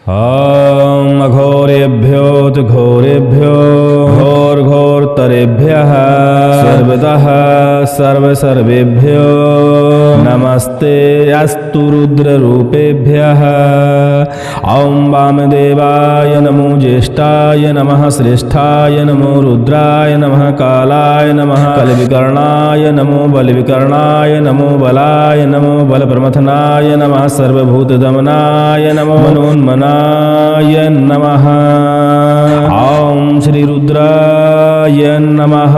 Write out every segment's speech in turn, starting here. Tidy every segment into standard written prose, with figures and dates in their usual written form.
ॐ अघोरेभ्यो घोरेभ्यो घोरघोरतरेभ्यः सर्वतः सर्वेभ्यो नमस्ते अस्तु रुद्ररूपेभ्यः। ॐ वामदेवाय नमो ज्येष्ठाय नमः श्रेष्ठाय नमो रुद्राय नमः कालाय नमः कलविकर्णाय नमो बलविकर्णाय नमो बलाय नमो बलप्रमथनाय नमः सर्वभूतदमनाय नमो मनोन्मनाय नमः। ओम श्री रुद्राय नमः।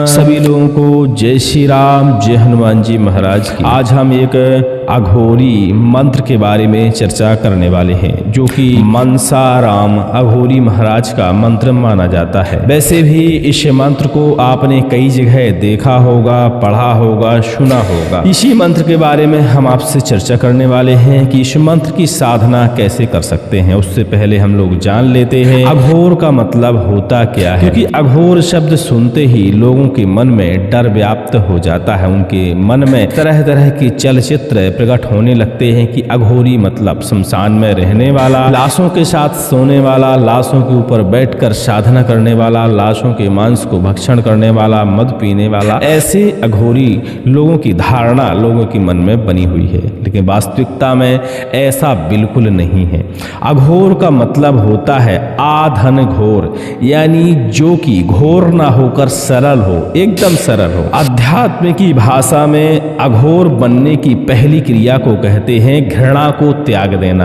सभी लोगों को जय श्री राम, जय हनुमान जी महाराज की। आज हम एक अघोरी मंत्र के बारे में चर्चा करने वाले हैं, जो कि मनसाराम अघोरी महाराज का मंत्र माना जाता है। वैसे भी इस मंत्र को आपने कई जगह देखा होगा, पढ़ा होगा, सुना होगा। इसी मंत्र के बारे में हम आपसे चर्चा करने वाले हैं कि इस मंत्र की साधना कैसे कर सकते हैं। उससे पहले हम लोग जान लेते हैं अघोर का मतलब होता क्या है, क्योंकि अघोर शब्द सुनते ही लोगों के मन में डर व्याप्त हो जाता है। उनके मन में तरह तरह के चलचित्र प्रकट होने लगते हैं कि अघोरी मतलब शमशान में रहने वाला, लाशों के साथ सोने वाला, लाशों के ऊपर बैठकर साधना करने वाला, लाशों के मांस को भक्षण करने वाला, मद पीने वाला। ऐसे अघोरी लोगों की धारणा लोगों के मन में बनी हुई है, लेकिन वास्तविकता में ऐसा बिल्कुल नहीं है। अघोर का मतलब होता है आधन घोर, यानी जो कि घोर ना होकर सरल हो, एकदम सरल हो। अध्यात्म की भाषा में अघोर बनने की पहली क्रिया को कहते हैं घृणा को त्याग देना।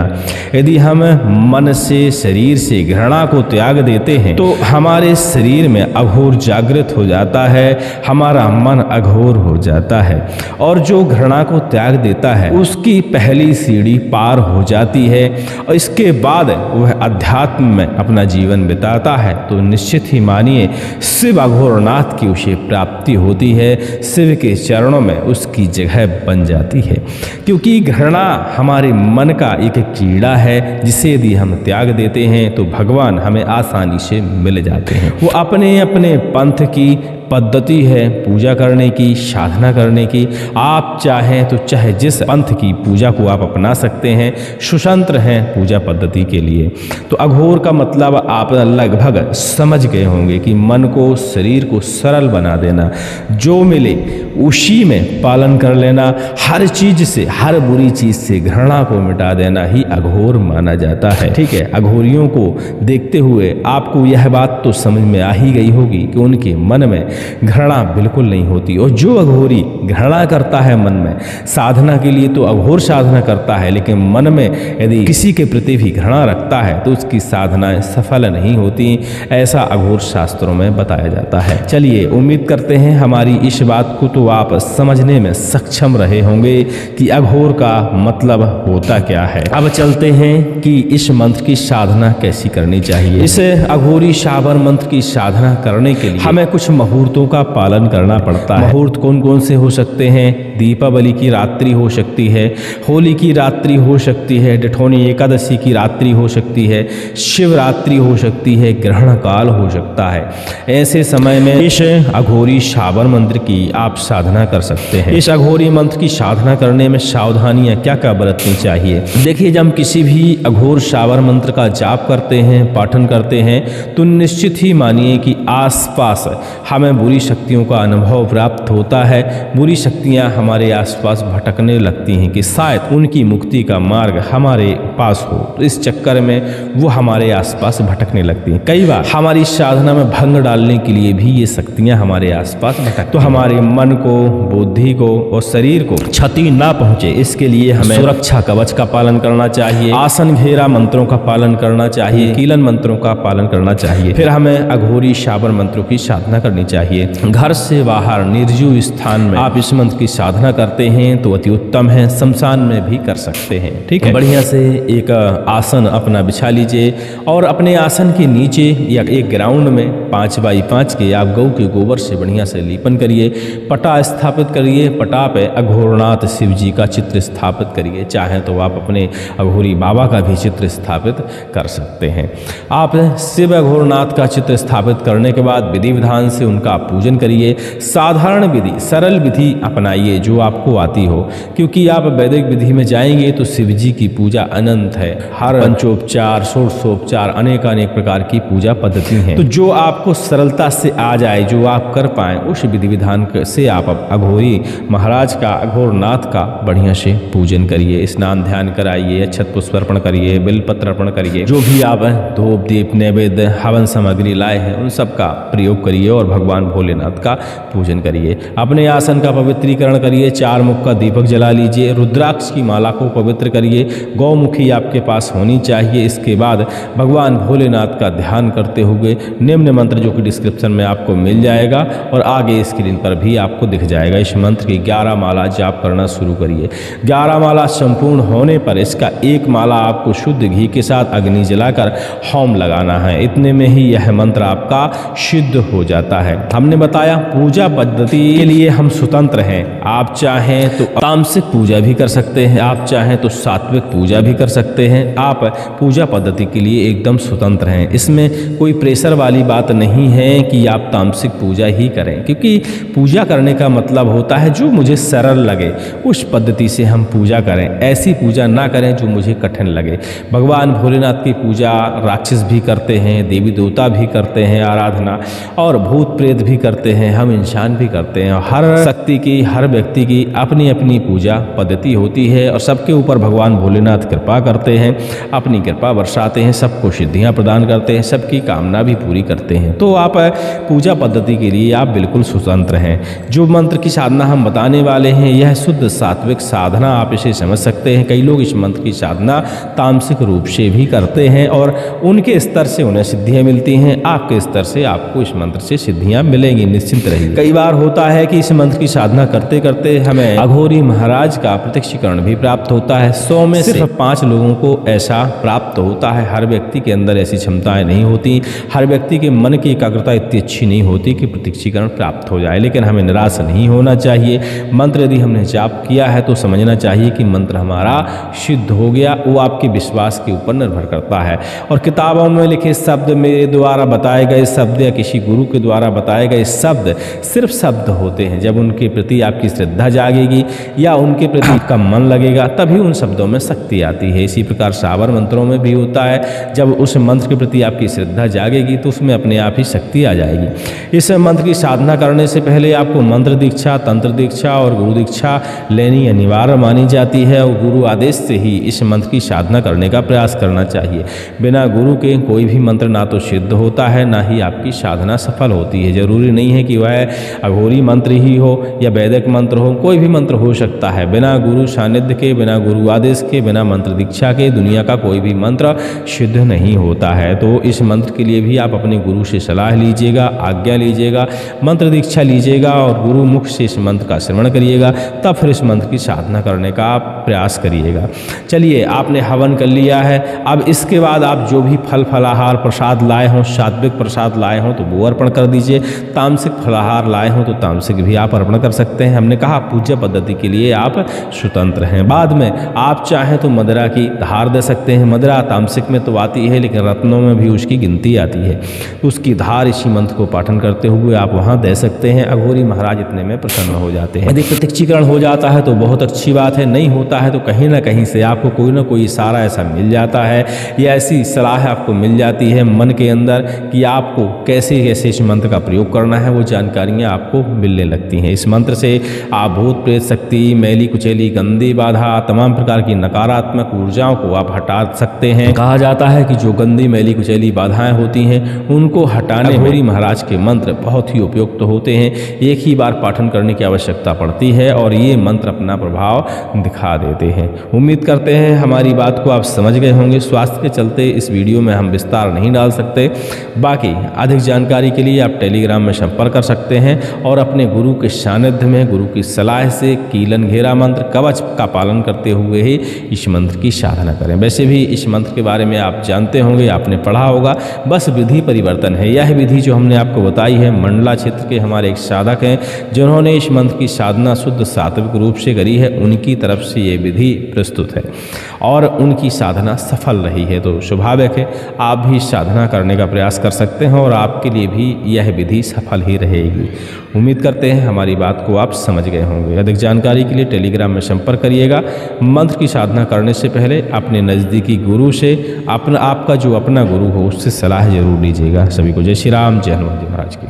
यदि हम मन से, शरीर से घृणा को त्याग देते हैं तो हमारे शरीर में अघोर जागृत हो जाता है, हमारा मन अघोर हो जाता है। और जो घृणा को त्याग देता है उसकी पहली सीढ़ी पार हो जाती है, और इसके बाद वह अध्यात्म में अपना जीवन बिताता है तो निश्चित ही मानिए शिव अघोरनाथ की उसे प्राप्ति होती है, शिव के चरणों में उसकी जगह बन जाती है। क्योंकि घृणा हमारे मन का एक कीड़ा है, जिसे यदि हम त्याग देते हैं तो भगवान हमें आसानी से मिल जाते हैं। वो अपने अपने पंथ की पद्धति है पूजा करने की, साधना करने की। आप चाहें तो चाहे जिस पंथ की पूजा को आप अपना सकते हैं, स्वतंत्र हैं पूजा पद्धति के लिए। तो अघोर का मतलब आप लगभग समझ गए होंगे कि मन को, शरीर को सरल बना देना, जो मिले उसी में पालन कर लेना, हर चीज से, हर बुरी चीज से घृणा को मिटा देना ही अघोर माना जाता है। ठीक है, अघोरियों को देखते हुए आपको यह बात तो समझ में आ ही गई होगी कि उनके मन में घृणा बिल्कुल नहीं होती। और जो अघोरी घृणा करता है मन में, साधना के लिए तो अघोर साधना करता है, लेकिन मन में यदि किसी के प्रति भी घृणा रखता है तो उसकी साधनाएं सफल नहीं होती। ऐसा अघोर शास्त्रों में बताया जाता है। चलिए, उम्मीद करते हैं हमारी इस बात को तो आप समझने में सक्षम रहे होंगे कि अघोर का मतलब होता क्या है। अब चलते हैं कि इस मंत्र की साधना कैसी करनी चाहिए। इस अघोरी शाबर मंत्र की साधना करने के लिए हमें कुछ मुहूर्तों का पालन करना पड़ता है। मुहूर्त कौन कौन से हो सकते हैं? दीपावली की रात्रि हो सकती है, होली की रात्रि हो सकती है, जेठौनी एकादशी की रात्रि हो सकती है, शिवरात्रि हो सकती है, ग्रहण काल हो सकता है। ऐसे समय में इस अघोरी शाबर मंत्र की आप साधना कर सकते हैं। इस अघोरी मंत्र की साधना करने में सावधानियां क्या क्या बरतनी चाहिए? देखिए, जब हम किसी भी अघोर शाबर मंत्र का जाप करते हैं, पाठन करते हैं, तो निश्चित ही मानिए कि आसपास हमें बुरी शक्तियों का अनुभव प्राप्त होता है। बुरी शक्तियां हमारे आसपास भटकने लगती हैं कि शायद उनकी मुक्ति का मार्ग हमारे पास हो, तो इस चक्कर में वो हमारे आसपास भटकने लगती हैं। कई बार हमारी साधना में भंग डालने के लिए भी ये शक्तियां हमारे आसपास भटकती, तो हमारे मन को, बुद्धि को और शरीर को क्षति ना पहुंचे, इसके लिए हमें सुरक्षा कवच का पालन करना चाहिए, आसन घेरा मंत्रों का पालन करना चाहिए, कीलन मंत्रों का पालन करना चाहिए। फिर हमें अघोरी शाबर मंत्रों की साधना करनी चाहिए। घर से बाहर निर्जीव स्थान में आप इस मंत्र की साधना करते हैं तो अति उत्तम है, शमशान में भी कर सकते हैं। ठीक है, बढ़िया से एक आसन अपना बिछा लीजिए और अपने आसन के नीचे या एक ग्राउंड में 5 बाई 5 के आप गौ के गोबर से बढ़िया से लीपन करिए, पटा स्थापित करिए, पटा पे अघोरनाथ शिव जी का चित्र स्थापित करिए। चाहे तो आप अपने अघोरी बाबा का भी चित्र स्थापित कर सकते हैं। आप शिव अघोरनाथ का चित्र स्थापित करने के बाद विधि विधान से उनका आप पूजन करिए। साधारण विधि, सरल विधि अपनाइए जो आपको आती हो, क्योंकि आप वैदिक विधि में जाएंगे तो शिव जी की पूजा अनंत है। हर पंचोपचार, षोडशोपचार, अनेक प्रकार की पूजा पद्धति है। तो जो आपको सरलता से आ जाए, जो आप कर पाए, उस विधि विधान से आप अघोरी महाराज का, अघोरनाथ का बढ़िया से पूजन करिए। स्नान ध्यान कराइए, अक्षत पुष्प अर्पण करिए, बिलपत्र अर्पण करिए। जो भी आप धूप दीप नैवेद्य हवन सामग्री लाए हैं उन सब का प्रयोग करिए और भगवान भोलेनाथ का पूजन करिए। अपने आसन का पवित्रीकरण करिए, 4 मुख का दीपक जला लीजिए, रुद्राक्ष की माला को पवित्र करिए, गौमुखी आपके पास होनी चाहिए। इसके बाद भगवान भोलेनाथ का ध्यान करते हुए निम्न मंत्र जो कि डिस्क्रिप्शन में आपको मिल जाएगा और आगे स्क्रीन पर भी आपको दिख जाएगा, इस मंत्र की 11 माला जाप करना शुरू करिए। 11 माला संपूर्ण होने पर इसका एक माला आपको शुद्ध घी के साथ अग्नि जलाकर होम लगाना है। इतने में ही यह मंत्र आपका सिद्ध हो जाता है। हमने बताया पूजा पद्धति के लिए हम स्वतंत्र हैं। आप चाहें तो तामसिक पूजा भी कर सकते हैं, आप चाहें तो सात्विक पूजा भी कर सकते हैं। आप पूजा पद्धति के लिए एकदम स्वतंत्र हैं। इसमें कोई प्रेशर वाली बात नहीं है कि आप तामसिक पूजा ही करें, क्योंकि पूजा करने का मतलब होता है जो मुझे सरल लगे उस पद्धति से हम पूजा करें। ऐसी पूजा ना करें जो मुझे कठिन लगे। भगवान भोलेनाथ की पूजा राक्षस भी करते हैं, देवी देवता भी करते हैं आराधना, और भूत प्रेत भी करते हैं, हम इंसान भी करते हैं। हर शक्ति की, हर व्यक्ति की अपनी अपनी पूजा पद्धति होती है और सबके ऊपर भगवान भोलेनाथ कृपा करते हैं, अपनी कृपा बरसाते हैं, सबको सिद्धियां प्रदान करते हैं, सबकी कामना भी पूरी करते हैं। तो आप पूजा पद्धति के लिए आप बिल्कुल स्वतंत्र हैं। जो मंत्र की साधना हम बताने वाले हैं यह शुद्ध सात्विक साधना, आप इसे समझ सकते हैं। कई लोग इस मंत्र की साधना तामसिक रूप से भी करते हैं और उनके स्तर से उन्हें सिद्धियां मिलती हैं। आपके स्तर से आपको इस मंत्र से सिद्धियां मिलेंगी, निश्चिंत रहिए। कई बार होता है कि इस मंत्र की साधना करते करते हमें अघोरी महाराज का प्रत्यक्षीकरण भी प्राप्त होता है। 100 में सिर्फ 5 लोगों को ऐसा प्राप्त होता है। हर व्यक्ति के अंदर ऐसी क्षमताएं नहीं होती, हर व्यक्ति के मन की एकाग्रता इतनी अच्छी नहीं होती कि प्रत्यक्षीकरण प्राप्त हो जाए। लेकिन हमें निराश नहीं होना चाहिए। मंत्र यदि हमने जाप किया है तो समझना चाहिए कि मंत्र हमारा सिद्ध हो गया। वो आपके विश्वास के ऊपर निर्भर करता है। और किताबों में लिखे शब्द, मेरे द्वारा बताए गए शब्द या किसी गुरु के द्वारा बताए गए शब्द सिर्फ शब्द होते हैं। जब उनके प्रति आपकी श्रद्धा जागेगी या उनके प्रति आपका मन लगेगा तभी उन शब्दों में शक्ति आती है। इसी प्रकार सावर मंत्रों में भी होता है, जब उस मंत्र के प्रति आपकी श्रद्धा जागेगी तो उसमें अपने आप ही शक्ति आ जाएगी। इस मंत्र की साधना करने से पहले आपको मंत्र दीक्षा, तंत्र दीक्षा और गुरु दीक्षा लेनी अनिवार्य मानी जाती है और गुरु आदेश से ही इस मंत्र की साधना करने का प्रयास करना चाहिए। बिना गुरु के कोई भी मंत्र ना तो सिद्ध होता है ना ही आपकी साधना सफल होती है। जरूरी नहीं है कि वह अघोरी मंत्र ही हो या वैदिक मंत्र हो, कोई भी मंत्र हो सकता है। बिना गुरु सानिध्य के, बिना गुरु आदेश के, बिना मंत्र दीक्षा के दुनिया का कोई भी मंत्र सिद्ध नहीं होता है। तो इस मंत्र के लिए भी आप अपने गुरु से सलाह लीजिएगा, आज्ञा लीजिएगा, मंत्र दीक्षा लीजिएगा और गुरु मुख से इस मंत्र का श्रवण करिएगा, तब फिर इस मंत्र की साधना करने का आप प्रयास करिएगा। चलिए, आपने हवन कर लिया है। अब इसके बाद आप जो भी फल फलाहार प्रसाद लाए हों, सात्विक प्रसाद लाए हों तो वो अर्पण कर दीजिए। तामसिक फलाहार लाए हों तो तामसिक भी आप अर्पण कर सकते हैं। हमने कहा पूज्य पद्धति के लिए आप स्वतंत्र हैं। बाद में आप चाहें तो मदिरा की धार दे सकते हैं। मदिरा तामसिक में तो आती है लेकिन रत्नों में भी उसकी गिनती आती है। उसकी धार इसी मंत्र को पाठन करते हुए आप वहाँ दे सकते हैं। अघोरी महाराज इतने में प्रसन्न हो जाते हैं। यदि प्रत्यक्षीकरण हो जाता है तो बहुत अच्छी बात है, नहीं होता है तो कहीं ना कहीं से आपको कोई ना कोई इशारा ऐसा मिल जाता है या ऐसी सलाह आपको मिल जाती है मन के अंदर कि आपको कैसे कैसे इस मंत्र का प्रयोग करना है, वो जानकारियाँ आपको मिलने लगती हैं। इस मंत्र से आप भूत प्रेत शक्ति, मैली कुचैली, गंदी बाधा, तमाम प्रकार की नकारात्मक ऊर्जाओं को आप हटा सकते हैं। कहा जाता है कि जो गंदी मैली कुचैली बाधाएं होती हैं उनको हटाने अघोरी महाराज के मंत्र बहुत ही उपयुक्त होते हैं। एक ही बार पाठन करने की आवश्यकता पड़ती है और ये मंत्र अपना प्रभाव दिखा देते हैं। उम्मीद करते हैं हमारी बात को आप समझ गए होंगे। स्वास्थ्य के चलते इस वीडियो में हम विस्तार नहीं डाल सकते। बाकी अधिक जानकारी के लिए आप टेलीग्राम में संपर्क कर सकते हैं और अपने गुरु के सानिध्य में गुरु की सलाह से कीलन घेरा मंत्र कवच का पालन करते हुए ही इस मंत्र की साधना करें। वैसे भी इस मंत्र के बारे में आप जानते होंगे, आपने पढ़ा होगा, बस विधि परिवर्तन है। यह विधि जो हमने आपको बताई है, मंडला क्षेत्र के हमारे एक साधक हैं जिन्होंने इस मंत्र की साधना शुद्ध सात्विक रूप से करी है, उनकी तरफ से ये विधि प्रस्तुत है और उनकी साधना सफल रही है। तो स्वाभाविक है आप भी साधना करने का प्रयास कर सकते हैं और आपके लिए भी यह विधि ही सफल ही रहेगी। उम्मीद करते हैं हमारी बात को आप समझ गए होंगे। अधिक जानकारी के लिए टेलीग्राम में संपर्क करिएगा। मंत्र की साधना करने से पहले अपने नज़दीकी गुरु से आपका जो अपना गुरु हो उससे सलाह जरूर लीजिएगा। सभी को जय श्री राम, जय हनुमान जी महाराज की।